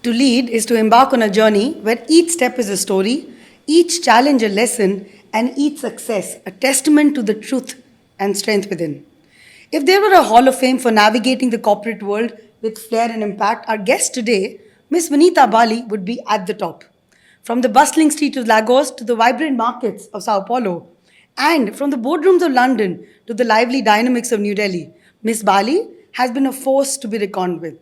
To lead is to embark on a journey where each step is a story, each challenge a lesson, and each success a testament to the truth and strength within. If there were a Hall of Fame for navigating the corporate world with flair and impact, our guest today, Miss Vinita Bali, would be at the top. From the bustling streets of Lagos to the vibrant markets of Sao Paulo, and from the boardrooms of London to the lively dynamics of New Delhi, Miss Bali has been a force to be reckoned with.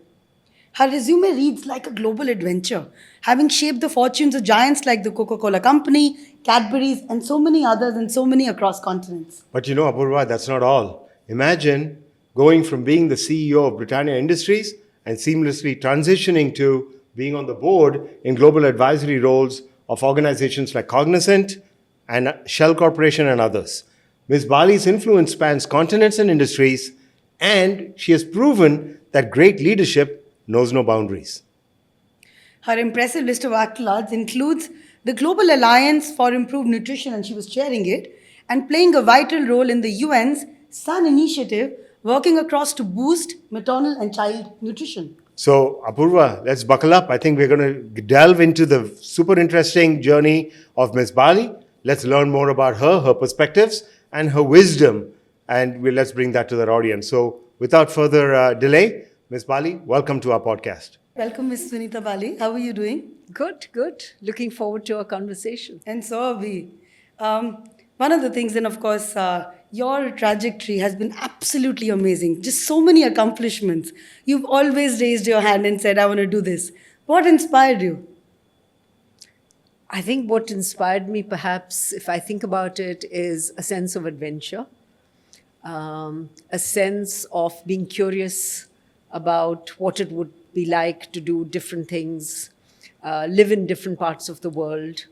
Her resume reads like a global adventure, having shaped the fortunes of giants like the Coca-Cola Company, Cadbury's, and so many others, and so many across continents. But Apurva, that's not all. Imagine going from being the CEO of Britannia Industries and seamlessly transitioning to being on the board in global advisory roles of organizations like Cognizant and Shell Corporation and others. Ms. Bali's influence spans continents and industries, and she has proven that great leadership knows no boundaries. Her impressive list of accolades includes the Global Alliance for Improved Nutrition, and she was chairing it, and playing a vital role in the UN's Sun Initiative, working across to boost maternal and child nutrition. So, Apurva, let's buckle up. I think we're going to delve into the super interesting journey of Ms. Bali. Let's learn more about her perspectives, and her wisdom, and let's bring that to our audience. So, without further delay, Ms. Bali, welcome to our podcast. Welcome, Ms. Vinita Bali. How are you doing? Good, good. Looking forward to our conversation. And so are we. One of the things, and of course, your trajectory has been absolutely amazing. Just so many accomplishments. You've always raised your hand and said, I want to do this. What inspired you? I think what inspired me, perhaps, if I think about it, is a sense of adventure, a sense of being curious about what it would be like to do different things, live in different parts of the world,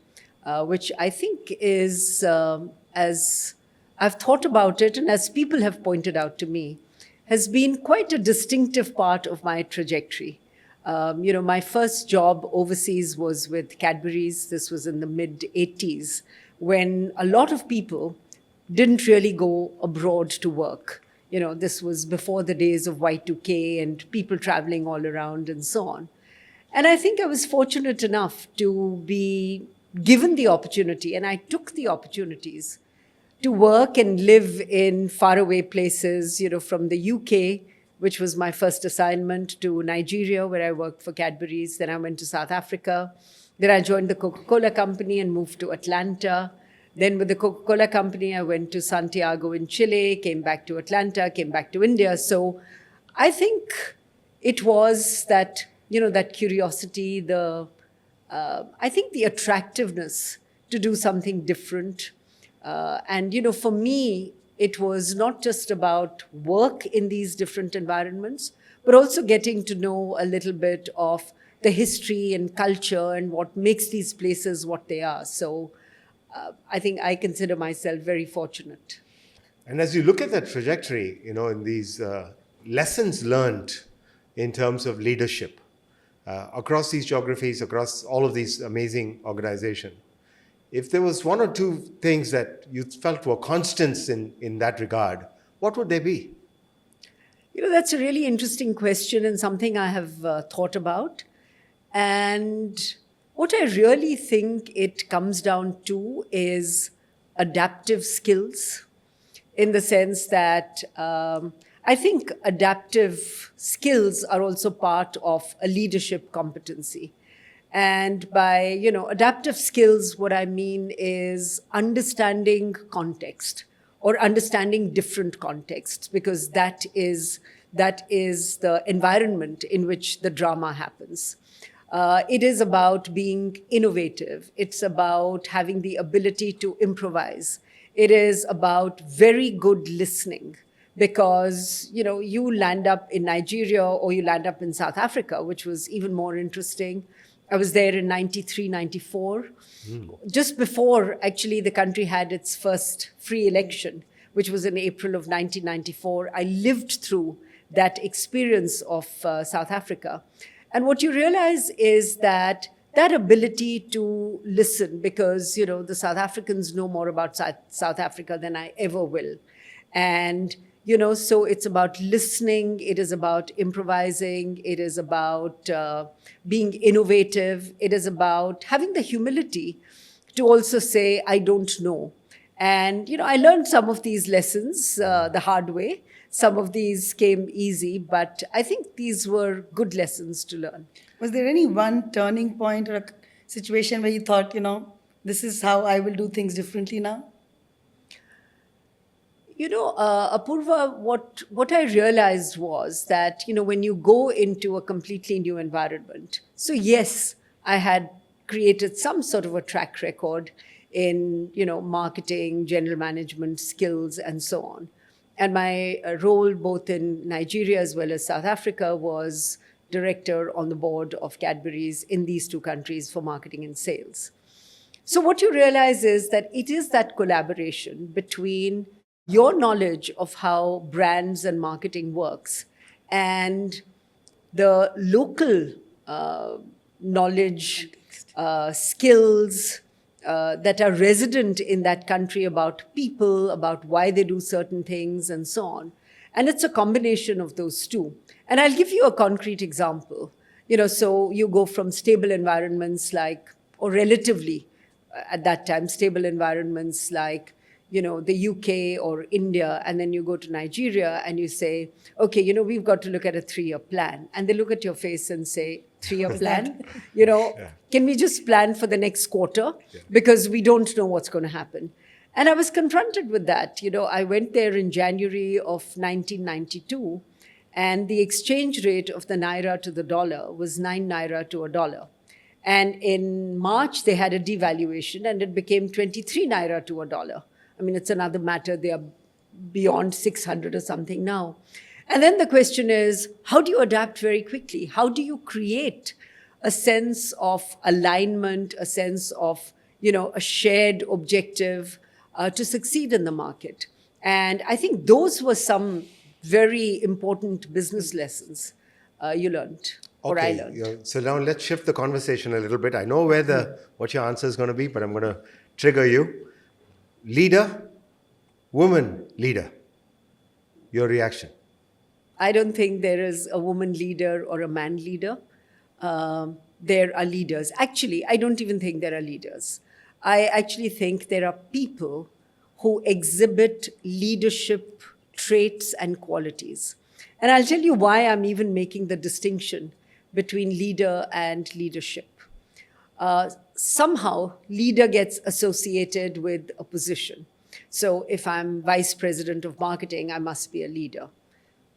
which I think is, as I've thought about it and as people have pointed out to me, has been quite a distinctive part of my trajectory. My first job overseas was with Cadbury's. This was in the mid-'80s, when a lot of people didn't really go abroad to work. This was before the days of Y2K and people traveling all around and so on. And I think I was fortunate enough to be given the opportunity, and I took the opportunities to work and live in faraway places, from the UK, which was my first assignment, to Nigeria, where I worked for Cadbury's. Then I went to South Africa. Then I joined the Coca-Cola Company and moved to Atlanta. Then with the Coca-Cola Company, I went to Santiago in Chile, came back to Atlanta, came back to India. So I think it was that, that curiosity, I think the attractiveness to do something different. And for me, it was not just about work in these different environments, but also getting to know a little bit of the history and culture and what makes these places what they are. So I think I consider myself very fortunate. And as you look at that trajectory, in these lessons learned in terms of leadership across these geographies, across all of these amazing organizations, if there was one or two things that you felt were constants in that regard, what would they be? That's a really interesting question and something I have thought about. And what I really think it comes down to is adaptive skills, in the sense that I think adaptive skills are also part of a leadership competency. And by, adaptive skills, what I mean is understanding context or understanding different contexts, because that is the environment in which the drama happens. It is about being innovative. It's about having the ability to improvise. It is about very good listening, because, you land up in Nigeria or you land up in South Africa, which was even more interesting. I was there in 93, 94, just before actually the country had its first free election, which was in April of 1994. I lived through that experience of South Africa. And what you realize is that ability to listen, because, the South Africans know more about South Africa than I ever will. And So it's about listening, it is about improvising, it is about being innovative, it is about having the humility to also say, I don't know. And, I learned some of these lessons the hard way. Some of these came easy, but I think these were good lessons to learn. Was there any one turning point or a situation where you thought, this is how I will do things differently now? Apurva, what I realized was that, when you go into a completely new environment, so yes, I had created some sort of a track record in, marketing, general management skills, and so on. And my role both in Nigeria as well as South Africa was director on the board of Cadbury's in these two countries for marketing and sales. So what you realize is that it is that collaboration between your knowledge of how brands and marketing works and the local knowledge, skills that are resident in that country about people, about why they do certain things, and so on. And it's a combination of those two. And I'll give you a concrete example. So you go from stable environments or relatively at that time, stable environments like, the UK or India, and then you go to Nigeria and you say, okay, we've got to look at a 3-year plan. And they look at your face and say, 3-year plan? Can we just plan for the next quarter? Yeah. Because we don't know what's going to happen. And I was confronted with that. I went there in January of 1992, and the exchange rate of the naira to the dollar was 9 naira to a dollar. And in March, they had a devaluation, and it became 23 naira to a dollar. I mean, it's another matter. They are beyond 600 or something now. And then the question is, how do you adapt very quickly? How do you create a sense of alignment, a sense of, a shared objective to succeed in the market? And I think those were some very important business lessons you learned. Or I learned. So now let's shift the conversation a little bit. I know what your answer is going to be, but I'm going to trigger you. Leader, woman leader. Your reaction? I don't think there is a woman leader or a man leader. There are leaders. Actually, I don't even think there are leaders. I actually think there are people who exhibit leadership traits and qualities. And I'll tell you why I'm even making the distinction between leader and leadership. Somehow, leader gets associated with a position. So if I'm vice president of marketing, I must be a leader.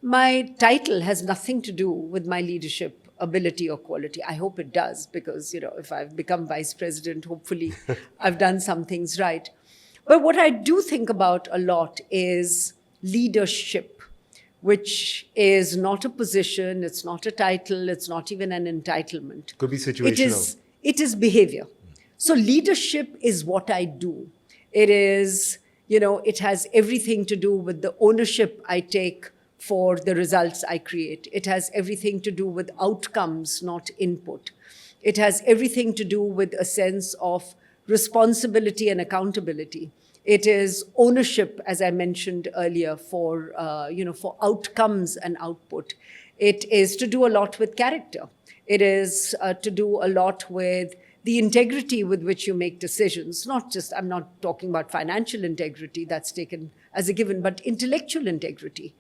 My title has nothing to do with my leadership ability or quality. I hope it does, because, if I've become vice president, hopefully I've done some things right. But what I do think about a lot is leadership, which is not a position, it's not a title, it's not even an entitlement. Could be situational. It is behavior. So leadership is what I do. It is, it has everything to do with the ownership I take for the results I create. It has everything to do with outcomes, not input. It has everything to do with a sense of responsibility and accountability. It is ownership, as I mentioned earlier, for outcomes and output. It is to do a lot with character. It is to do a lot with the integrity with which you make decisions. I'm not talking about financial integrity, that's taken as a given, but intellectual integrity.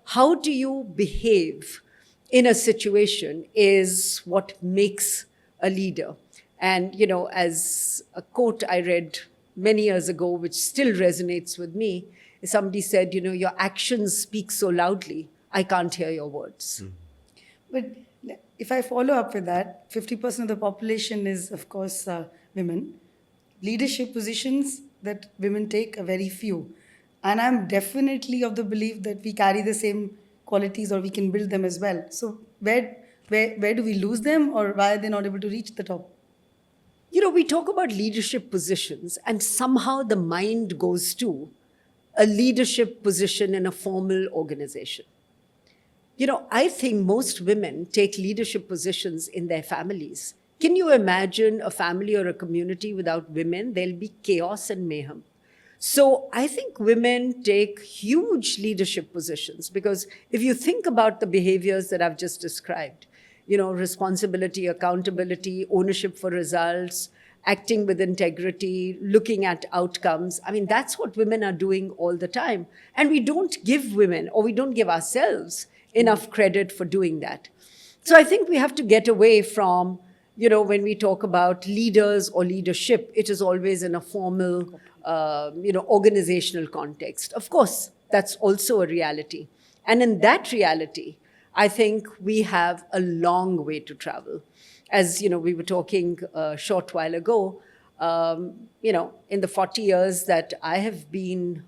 How do you behave in a situation is what makes a leader. And, as a quote I read many years ago, which still resonates with me, somebody said, your actions speak so loudly, I can't hear your words. Mm. But if I follow up with that, 50% of the population is, of course, women. Leadership positions that women take are very few. And I'm definitely of the belief that we carry the same qualities, or we can build them as well. So where do we lose them, or why are they not able to reach the top? We talk about leadership positions, and somehow the mind goes to a leadership position in a formal organization. I think most women take leadership positions in their families. Can you imagine a family or a community without women? There'll be chaos and mayhem. So I think women take huge leadership positions because if you think about the behaviors that I've just described, responsibility, accountability, ownership for results, acting with integrity, looking at outcomes. I mean, that's what women are doing all the time. And we don't give women, or we don't give ourselves enough credit for doing that. So I think we have to get away from, when we talk about leaders or leadership, it is always in a formal, organizational context. Of course, that's also a reality. And in that reality, I think we have a long way to travel. As we were talking a short while ago, in the 40 years that I have been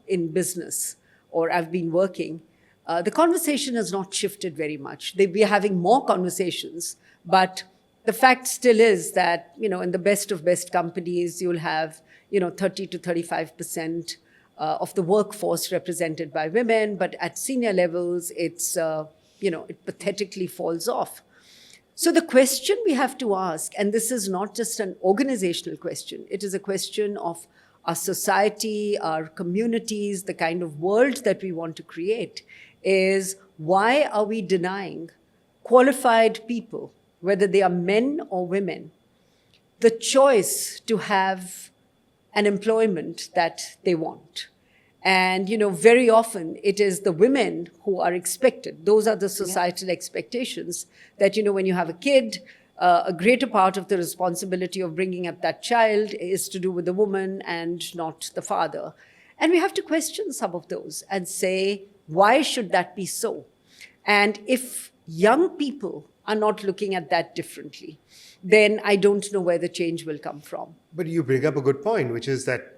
in business or I've been working, the conversation has not shifted very much. We are having more conversations, but the fact still is that, in the best of best companies, you'll have, 30 to 35% of the workforce represented by women, but at senior levels, it's, it pathetically falls off. So the question we have to ask, and this is not just an organizational question, it is a question of our society, our communities, the kind of world that we want to create, is why are we denying qualified people, whether they are men or women, the choice to have an employment that they want? And, very often it is the women who are expected. Those are the societal expectations that, when you have a kid, a greater part of the responsibility of bringing up that child is to do with the woman and not the father. And we have to question some of those and say, why should that be so? And if young people are not looking at that differently, then I don't know where the change will come from. But you bring up a good point, which is that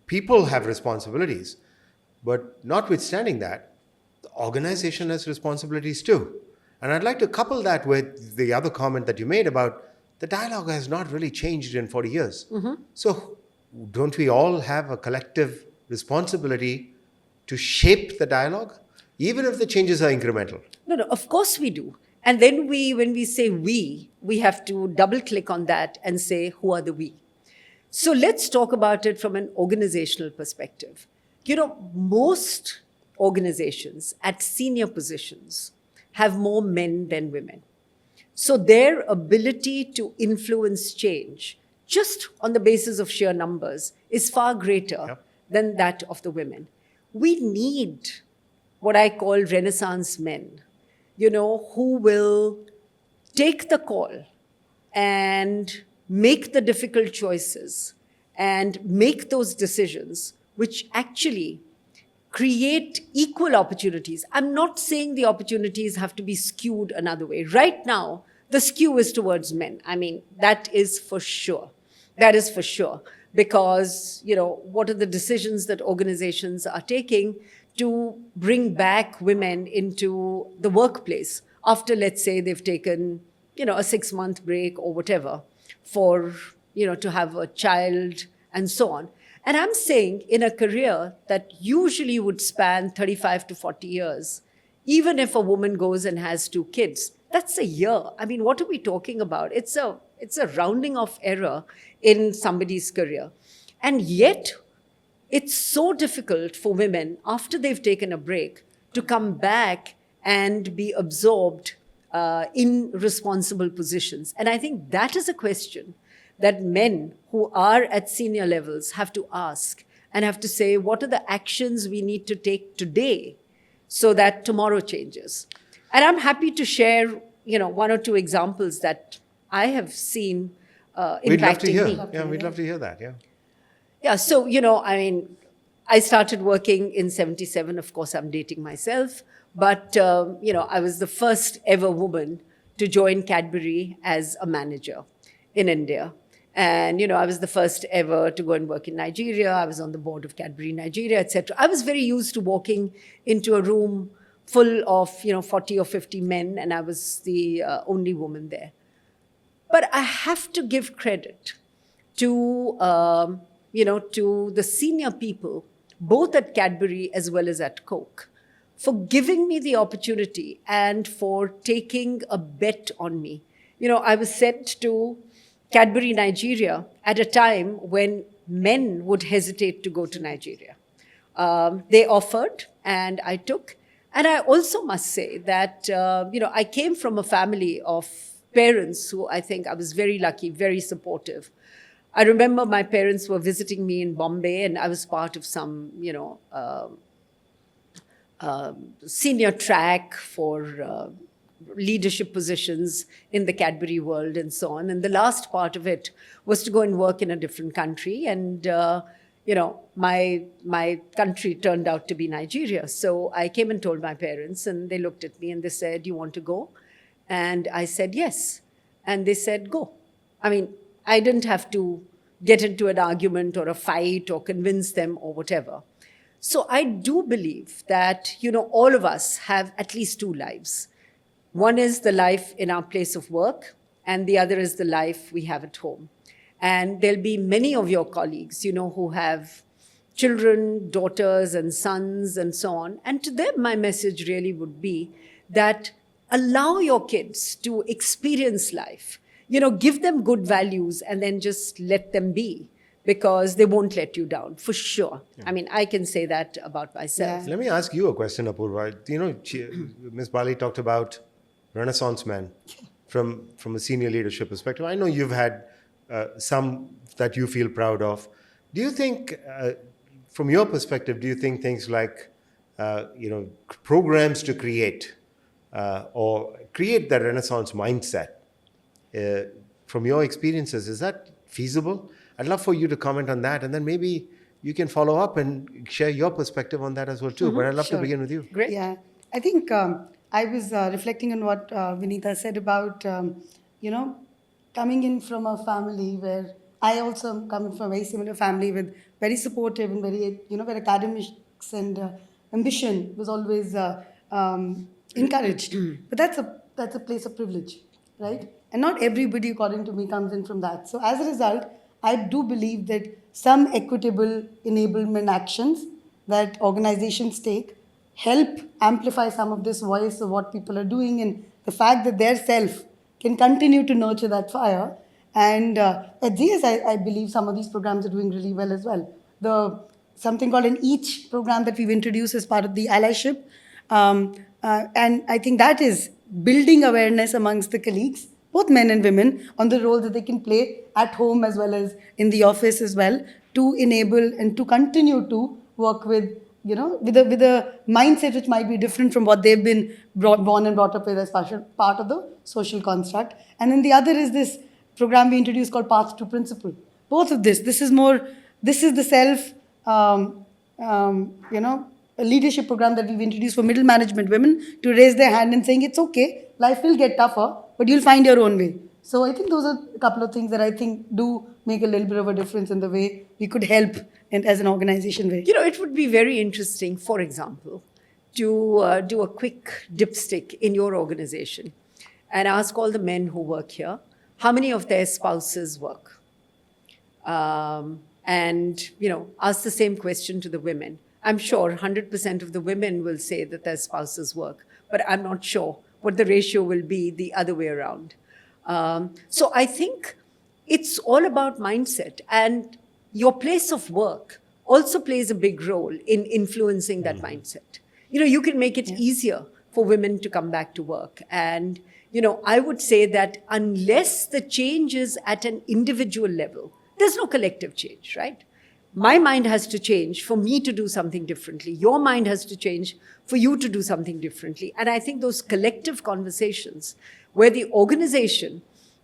people have responsibilities, but notwithstanding that, the organization has responsibilities too. And I'd like to couple that with the other comment that you made about the dialogue has not really changed in 40 years. Mm-hmm. So don't we all have a collective responsibility to shape the dialogue, even if the changes are incremental? No, of course we do. And then when we say we have to double click on that and say, who are the we? So let's talk about it from an organizational perspective. Most organizations at senior positions have more men than women. So their ability to influence change, just on the basis of sheer numbers, is far greater than that of the women. We need what I call Renaissance men, who will take the call and make the difficult choices and make those decisions which actually create equal opportunities. I'm not saying the opportunities have to be skewed another way. Right now, the skew is towards men. I mean, that is for sure. That is for sure. Because, what are the decisions that organizations are taking to bring back women into the workplace after, let's say, they've taken, a 6-month break or whatever, for, to have a child and so on. And I'm saying in a career that usually would span 35 to 40 years, even if a woman goes and has 2 kids, that's a year. I mean, what are we talking about? It's a rounding off error in somebody's career. And yet, it's so difficult for women after they've taken a break to come back and be absorbed in responsible positions. And I think that is a question that men who are at senior levels have to ask and have to say, what are the actions we need to take today so that tomorrow changes? And I'm happy to share, 1 or 2 examples that I have seen impacting We'd love to hear. me. Yeah, we'd love to hear that, yeah. Yeah, so, I started working in 77. Of course, I'm dating myself. But, I was the first ever woman to join Cadbury as a manager in India. And, I was the first ever to go and work in Nigeria. I was on the board of Cadbury Nigeria, etc. I was very used to walking into a room full of, 40 or 50 men, and I was the only woman there. But I have to give credit to, to the senior people, both at Cadbury as well as at Coke, for giving me the opportunity and for taking a bet on me. I was sent to Cadbury Nigeria at a time when men would hesitate to go to Nigeria. They offered, and I took. And I also must say that, I came from a family of parents who I think I was very lucky, very supportive. I remember my parents were visiting me in Bombay, and I was part of some, senior track for leadership positions in the Cadbury world and so on. And the last part of it was to go and work in a different country. And, my country turned out to be Nigeria. So I came and told my parents, and they looked at me and they said, "You want to go?" And I said, "Yes." And they said, "Go." I mean, I didn't have to get into an argument or a fight or convince them or whatever. So I do believe that, all of us have at least two lives. One is the life in our place of work, and the other is the life we have at home. And there'll be many of your colleagues, who have children, daughters, and sons, and so on. And to them, my message really would be that allow your kids to experience life. Give them good values and then just let them be, because they won't let you down, for sure. Yeah. I mean, I can say that about myself. Yeah. Let me ask you a question, Apurva. Ms. Bali talked about Renaissance men from a senior leadership perspective. I know you've had some that you feel proud of. Do you think, from your perspective, do you think things like, programs to create or create that Renaissance mindset, from your experiences, is that feasible? I'd love for you to comment on that, and then maybe you can follow up and share your perspective on that as well too. Mm-hmm. But I'd love to begin with you. Great. Yeah, I think I was reflecting on what Vinita said about, coming in from a family where I also am coming from a very similar family with very supportive and very, where academics and ambition was always encouraged. But that's a place of privilege, right? And not everybody, according to me, comes in from that. So as a result, I do believe that some equitable enablement actions that organizations take help amplify some of this voice of what people are doing, and the fact that their self can continue to nurture that fire. And at GS, I believe some of these programs are doing really well as well. Something called an EACH program that we've introduced as part of the allyship. And I think that is building awareness amongst the colleagues, both men and women, on the role that they can play at home as well as in the office as well, to enable and to continue to work with, with a mindset which might be different from what they've been born and brought up with as part of the social construct. And then the other is this program we introduced called Path to Principle. Both of this is the self, a leadership program that we've introduced for middle management women to raise their hand and saying, it's okay, life will get tougher, but you'll find your own way. So I think those are a couple of things that I think do make a little bit of a difference in the way we could help as an organization way. It would be very interesting, for example, to do a quick dipstick in your organization and ask all the men who work here, how many of their spouses work? And, ask the same question to the women. I'm sure 100% of the women will say that their spouses work, but I'm not sure what the ratio will be the other way around. So I think it's all about mindset, and your place of work also plays a big role in influencing that mindset. You can make it easier for women to come back to work. And, I would say that unless the change is at an individual level, there's no collective change, right? My mind has to change for me to do something differently. Your mind has to change for you to do something differently. And I think those collective conversations where the organization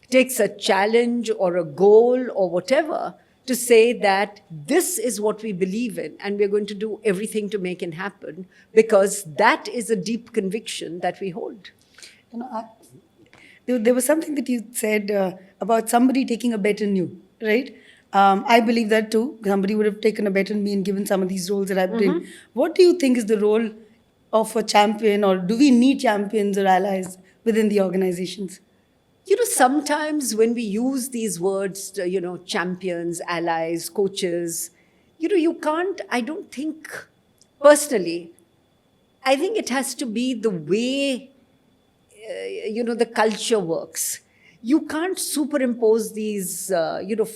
takes a challenge or a goal or whatever to say that this is what we believe in and we're going to do everything to make it happen, because that is a deep conviction that we hold. There was something that you said about somebody taking a bet on you, right? I believe that too. Somebody would have taken a bet on me and given some of these roles that I've been. What do you think is the role of a champion, or do we need champions or allies within the organizations? Sometimes when we use these words, champions, allies, coaches, you can't, I don't think, personally, I think it has to be the way, the culture works. you can't superimpose these,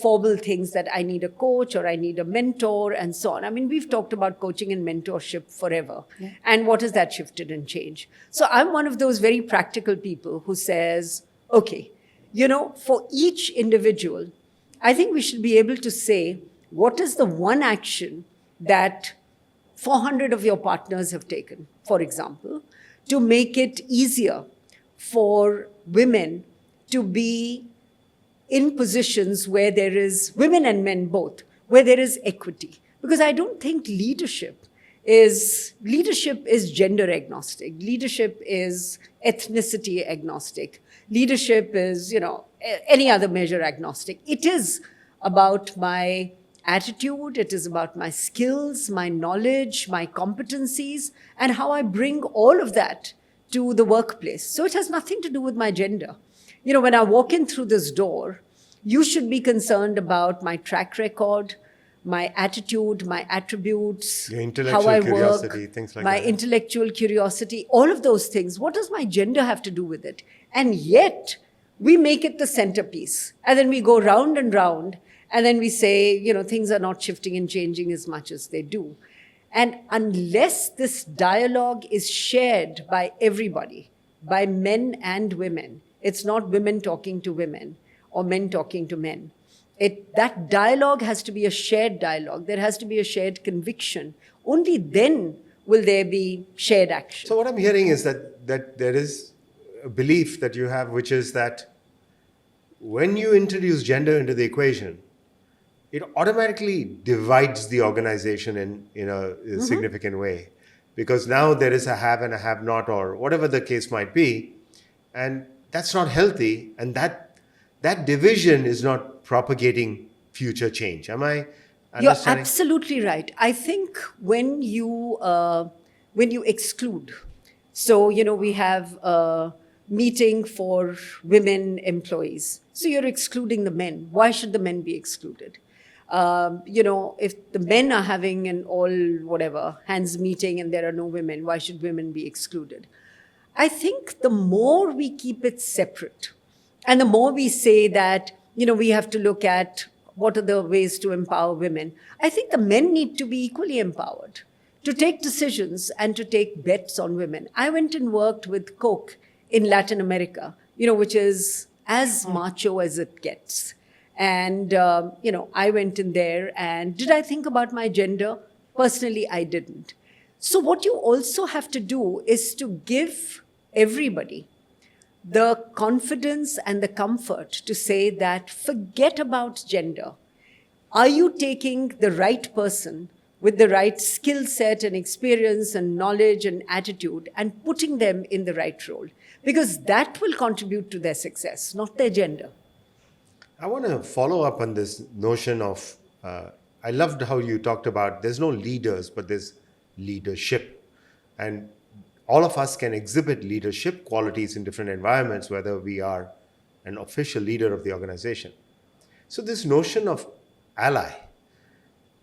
formal things that I need a coach or I need a mentor and so on. I mean, we've talked about coaching and mentorship forever. Yeah. And what has that shifted and changed? So I'm one of those very practical people who says, okay, for each individual, I think we should be able to say, what is the one action that 400 of your partners have taken, for example, to make it easier for women to be in positions where there is, women and men both, where there is equity. Because I don't think leadership is gender agnostic. Leadership is ethnicity agnostic. Leadership is, any other measure agnostic. It is about my attitude, it is about my skills, my knowledge, my competencies, and how I bring all of that to the workplace. So it has nothing to do with my gender. When I walk in through this door, you should be concerned about my track record, my attitude, my attributes, your intellectual how I curiosity, work, things like my that. intellectual curiosity, all of those things. What does my gender have to do with it? And yet, we make it the centerpiece. And then we go round and round, and then we say, things are not shifting and changing as much as they do. And unless this dialogue is shared by everybody, by men and women, it's not women talking to women or men talking to men. That dialogue has to be a shared dialogue. There has to be a shared conviction. Only then will there be shared action. So what I'm hearing is that there is a belief that you have, which is that when you introduce gender into the equation, it automatically divides the organization in a significant way. Because now there is a have and a have not, or whatever the case might be. And that's not healthy. And that division is not propagating future change. Am I understanding? You're absolutely right. I think when you exclude, so, we have a meeting for women employees. So you're excluding the men. Why should the men be excluded? If the men are having an hands meeting and there are no women, why should women be excluded? I think the more we keep it separate and the more we say that, we have to look at what are the ways to empower women, I think the men need to be equally empowered to take decisions and to take bets on women. I went and worked with Coke in Latin America, which is as macho as it gets. And, I went in there, and did I think about my gender? Personally, I didn't. So what you also have to do is to give everybody the confidence and the comfort to say that forget about gender. Are you taking the right person with the right skill set and experience and knowledge and attitude and putting them in the right role? Because that will contribute to their success, not their gender. I want to follow up on this notion of, I loved how you talked about there's no leaders, but there's leadership. And all of us can exhibit leadership qualities in different environments, whether we are an official leader of the organization. So this notion of ally,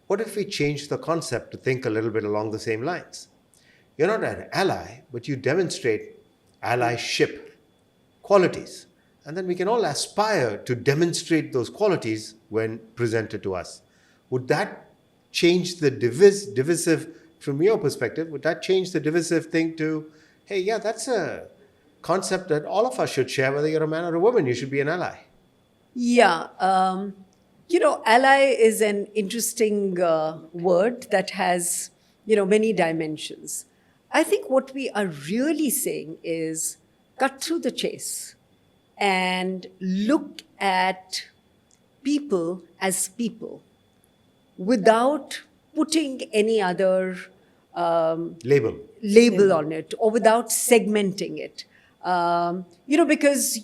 what if we change the concept to think a little bit along the same lines? You're not an ally, but you demonstrate allyship qualities. And then we can all aspire to demonstrate those qualities when presented to us. Would that change the divisive, from your perspective, would that change the divisive thing to, hey, yeah, that's a concept that all of us should share, whether you're a man or a woman, you should be an ally? Yeah. Ally is an interesting word that has, many dimensions. I think what we are really saying is cut through the chase and look at people as people without putting any other label on it, or without segmenting it. Because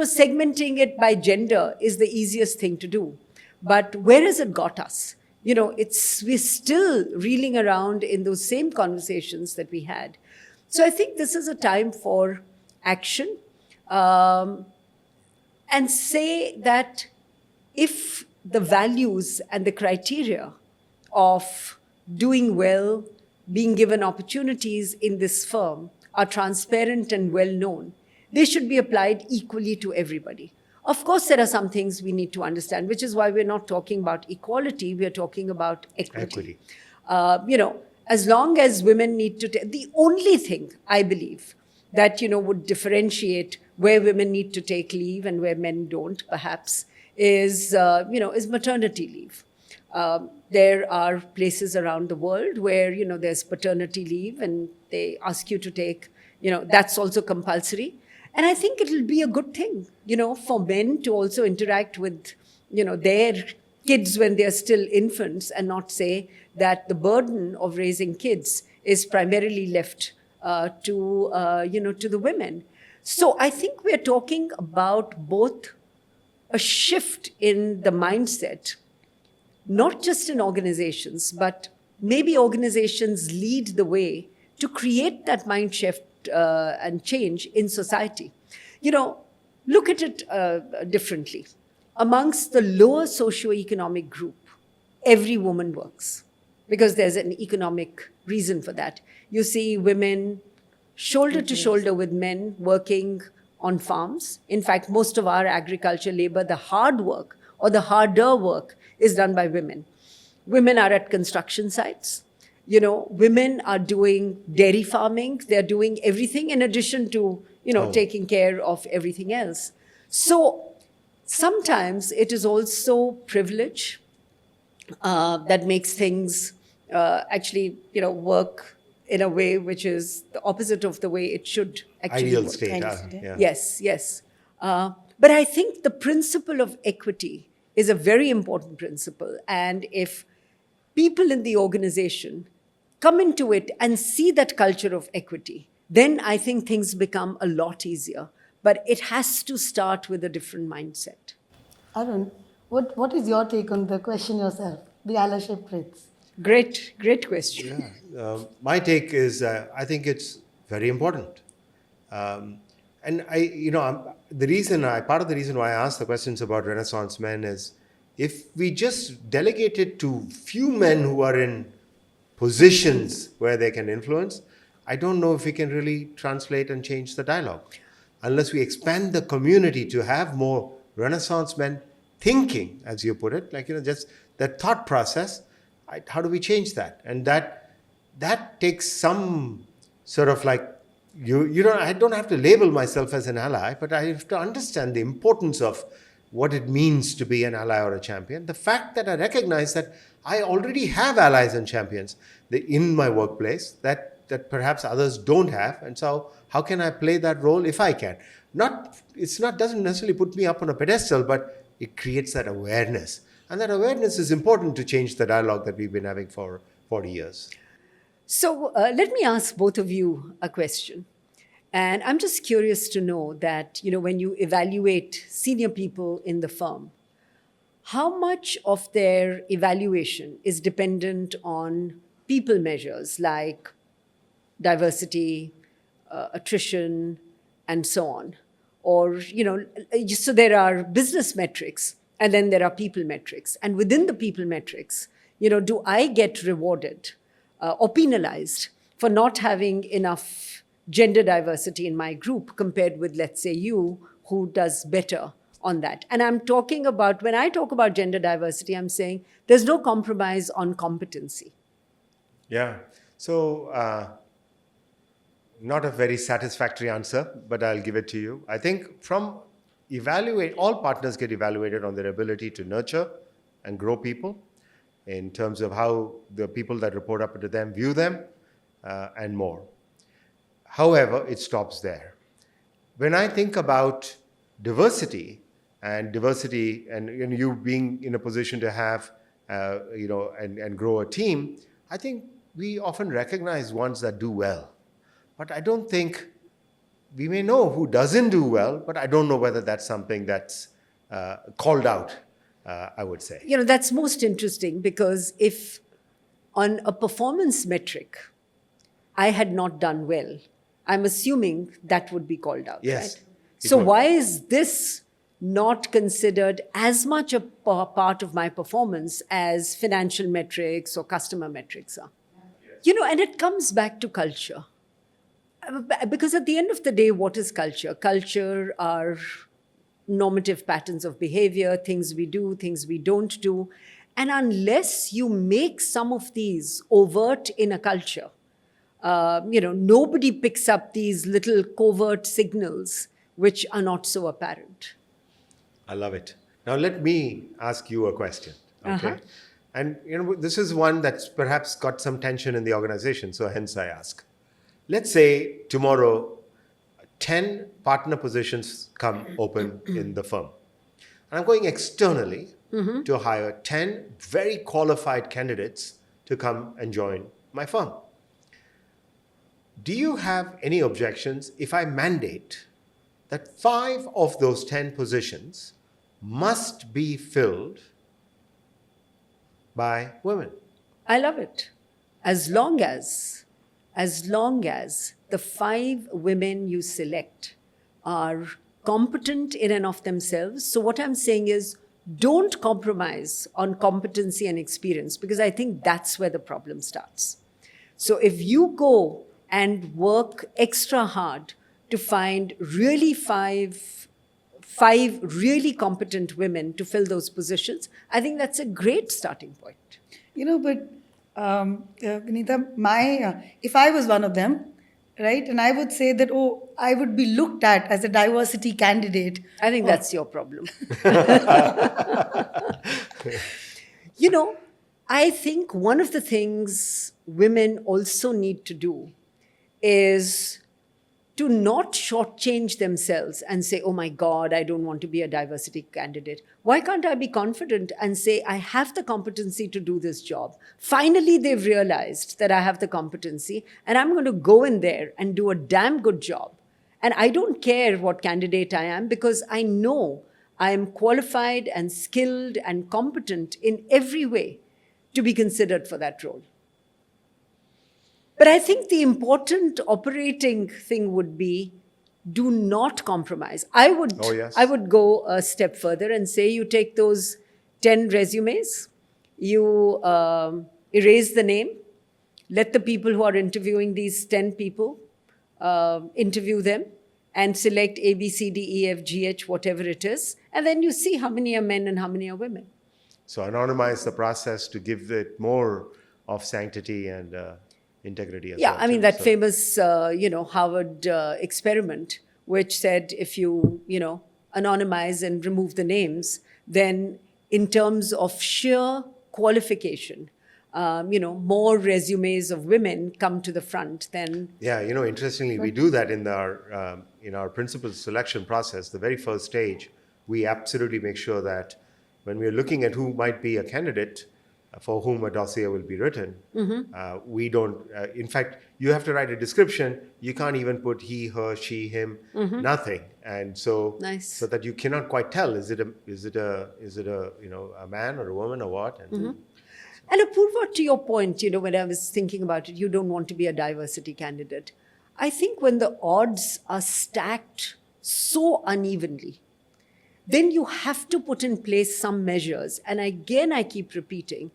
segmenting it by gender is the easiest thing to do. But where has it got us? We're still reeling around in those same conversations that we had. So I think this is a time for action, and say that if the values and the criteria of doing well, being given opportunities in this firm are transparent and well known, they should be applied equally to everybody. Of course, there are some things we need to understand, which is why we're not talking about equality, we're talking about equity. As long as women need to take, the only thing I believe that, would differentiate where women need to take leave and where men don't, perhaps, is maternity leave. There are places around the world where, there's paternity leave and they ask you to take, that's also compulsory. And I think it'll be a good thing, for men to also interact with, their kids when they're still infants and not say that the burden of raising kids is primarily left to the women. So I think we're talking about both a shift in the mindset, not just in organizations, but maybe organizations lead the way to create that mind shift and change in society. Look at it differently. Amongst the lower socioeconomic group, every woman works because there's an economic reason for that. You see women shoulder to shoulder with men working on farms. In fact, most of our agriculture labor, the hard work or the harder work is done by women. Women are at construction sites. Women are doing dairy farming. They're doing everything in addition to, taking care of everything else. So sometimes it is also privilege that makes things actually, work in a way which is the opposite of the way it should actually Ideal work. state. Yeah. Yes. But I think the principle of equity is a very important principle. And if people in the organization come into it and see that culture of equity, then I think things become a lot easier. But it has to start with a different mindset. Arun, what is your take on the question yourself, the allyship traits? Great question. My take is I think it's very important. And part of the reason why I asked the questions about Renaissance men is if we just delegate it to few men who are in positions where they can influence, I don't know if we can really translate and change the dialogue. Unless we expand the community to have more Renaissance men thinking, as you put it, just that thought process, how do we change that? And that takes some sort of I don't have to label myself as an ally, but I have to understand the importance of what it means to be an ally or a champion. The fact that I recognize that I already have allies and champions in my workplace that perhaps others don't have. And so how can I play that role if I can? Doesn't necessarily put me up on a pedestal, but it creates that awareness. And that awareness is important to change the dialogue that we've been having for 40 years. So let me ask both of you a question. And I'm just curious to know that, when you evaluate senior people in the firm, how much of their evaluation is dependent on people measures like diversity, attrition, and so on? Or, so there are business metrics and then there are people metrics. And within the people metrics, do I get rewarded or penalized for not having enough gender diversity in my group compared with, let's say, you, who does better on that? And I'm talking about, when I talk about gender diversity, I'm saying there's no compromise on competency. Yeah. So, not a very satisfactory answer, but I'll give it to you. I think all partners get evaluated on their ability to nurture and grow people in terms of how the people that report up to them view them and more. However, it stops there. When I think about diversity and you being in a position to have, and grow a team, I think we often recognize ones that do well. But I don't think, we may know who doesn't do well, but I don't know whether that's something that's called out, I would say. That's most interesting because if on a performance metric, I had not done well, I'm assuming that would be called out, yes, right? So why is this not considered as much a part of my performance as financial metrics or customer metrics are? And it comes back to culture. Because at the end of the day, what is culture? Culture are normative patterns of behavior, things we do, things we don't do. And unless you make some of these overt in a culture, nobody picks up these little covert signals which are not so apparent. I love it. Now let me ask you a question. Okay. And this is one that's perhaps got some tension in the organization, so hence I ask. Let's say tomorrow 10 partner positions come open in the firm. And I'm going externally to hire 10 very qualified candidates to come and join my firm. Do you have any objections if I mandate that 5 of those 10 positions must be filled by women? I love it. As long as the 5 women you select are competent in and of themselves. So what I'm saying is, don't compromise on competency and experience, because I think that's where the problem starts. So if you go and work extra hard to find really five really competent women to fill those positions, I think that's a great starting point. But Vinita, if I was one of them, right, and I would say that, I would be looked at as a diversity candidate. I think that's your problem. I think one of the things women also need to do is to not shortchange themselves and say, oh my God, I don't want to be a diversity candidate. Why can't I be confident and say, I have the competency to do this job? Finally, they've realized that I have the competency and I'm going to go in there and do a damn good job. And I don't care what candidate I am, because I know I am qualified and skilled and competent in every way to be considered for that role. But I think the important operating thing would be, do not compromise. I would go a step further and say, you take those 10 resumes, you erase the name, let the people who are interviewing these 10 people interview them and select A, B, C, D, E, F, G, H, whatever it is. And then you see how many are men and how many are women. So anonymize the process to give it more of sanctity and integrity as well. Yeah, I mean, that famous, Harvard experiment, which said if you, anonymize and remove the names, then in terms of sheer qualification, more resumes of women come to the front than... Yeah, interestingly, we do that in our principal selection process. The very first stage, we absolutely make sure that when we're looking at who might be a candidate for whom a dossier will be written, we don't, in fact, you have to write a description. You can't even put he, her, she, him, nothing. And so, so that you cannot quite tell, is it a man or a woman or what? And Apurva, to your point, when I was thinking about it, you don't want to be a diversity candidate. I think when the odds are stacked so unevenly, then you have to put in place some measures. And again, I keep repeating,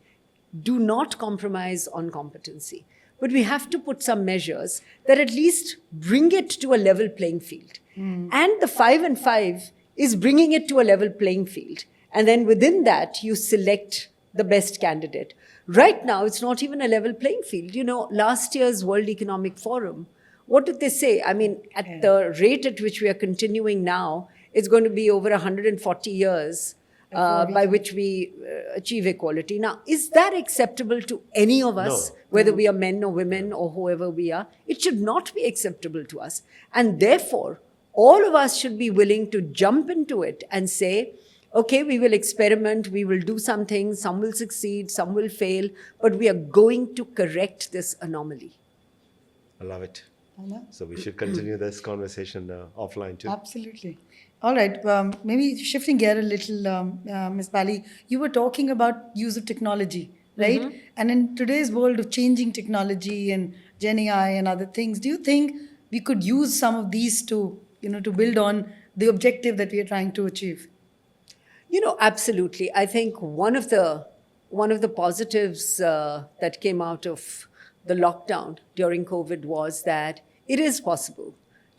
do not compromise on competency. But we have to put some measures that at least bring it to a level playing field. And the 5 and 5 is bringing it to a level playing field. And then within that, you select the best candidate. Right now, it's not even a level playing field. Last year's World Economic Forum, what did they say? I mean, at the rate at which we are continuing now, it's going to be over 140 years by which we achieve equality. Now, is that acceptable to any of us, whether we are men or women or whoever we are? It should not be acceptable to us. And therefore, all of us should be willing to jump into it and say, okay, we will experiment, we will do something, some will succeed, some will fail, but we are going to correct this anomaly. I love it. So we should continue this conversation offline too. Absolutely. All right. Maybe shifting gear a little, Ms. Bali, you were talking about use of technology, right? And in today's world of changing technology and Gen AI and other things, do you think we could use some of these to build on the objective that we are trying to achieve? Absolutely. I think one of the positives that came out of the lockdown during COVID was that it is possible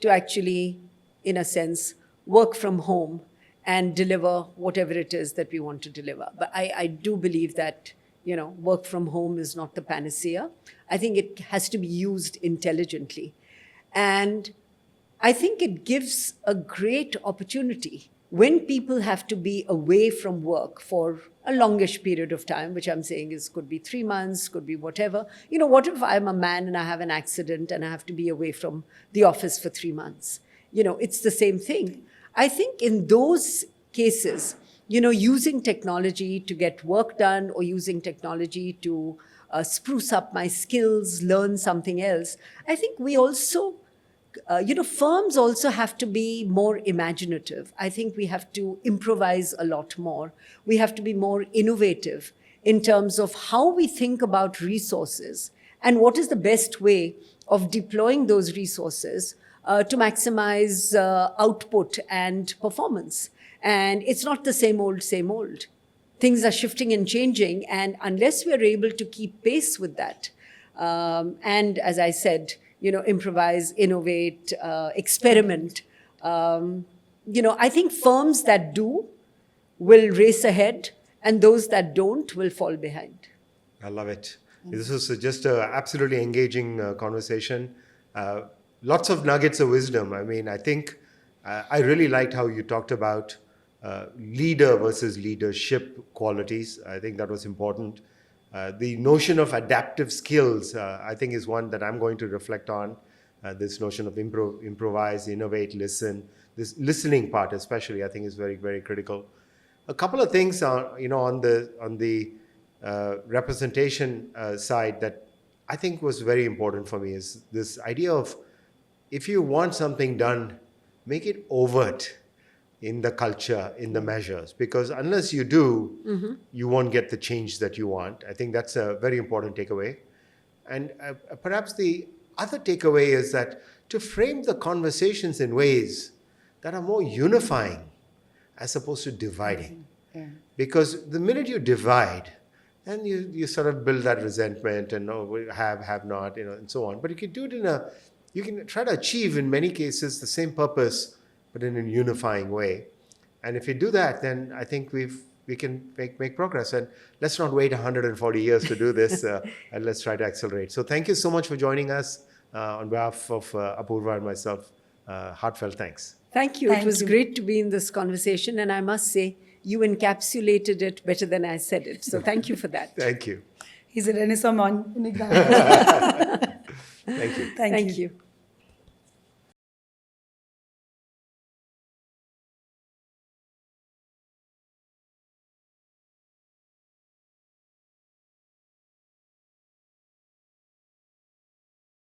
to actually, in a sense, work from home and deliver whatever it is that we want to deliver. But I do believe that, work from home is not the panacea. I think it has to be used intelligently. And I think it gives a great opportunity when people have to be away from work for a longish period of time, which I'm saying could be 3 months, could be whatever. What if I'm a man and I have an accident and I have to be away from the office for 3 months? It's the same thing. I think in those cases, using technology to get work done or using technology to spruce up my skills, learn something else, I think we also firms also have to be more imaginative. I think we have to improvise a lot more. We have to be more innovative in terms of how we think about resources and what is the best way of deploying those resources to maximize output and performance. And it's not the same old, same old. Things are shifting and changing, and unless we are able to keep pace with that, and as I said, improvise, innovate, experiment. I think firms that do will race ahead, and those that don't will fall behind. I love it. This was just an absolutely engaging conversation. Lots of nuggets of wisdom. I mean, I think I really liked how you talked about leader versus leadership qualities. I think that was important. The notion of adaptive skills, I think, is one that I'm going to reflect on. This notion of improvise, innovate, listen. This listening part, especially, I think, is very, very critical. A couple of things, on the representation side that I think was very important for me is this idea of, if you want something done, make it overt in the culture, in the measures, because unless you do, you won't get the change that you want. I think that's a very important takeaway. And perhaps the other takeaway is that to frame the conversations in ways that are more unifying as opposed to dividing. Yeah. Because the minute you divide, then you sort of build that resentment and have not, and so on. But you can do it you can try to achieve in many cases the same purpose, but in a unifying way. And if you do that, then I think we can make progress. And let's not wait 140 years to do this, and let's try to accelerate. So thank you so much for joining us on behalf of Apurva and myself. Heartfelt thanks. Thank you. It was great to be in this conversation. And I must say, you encapsulated it better than I said it. So thank you for that. Thank you. He's a Renaissance man. Thank you. Thank you. Thank you.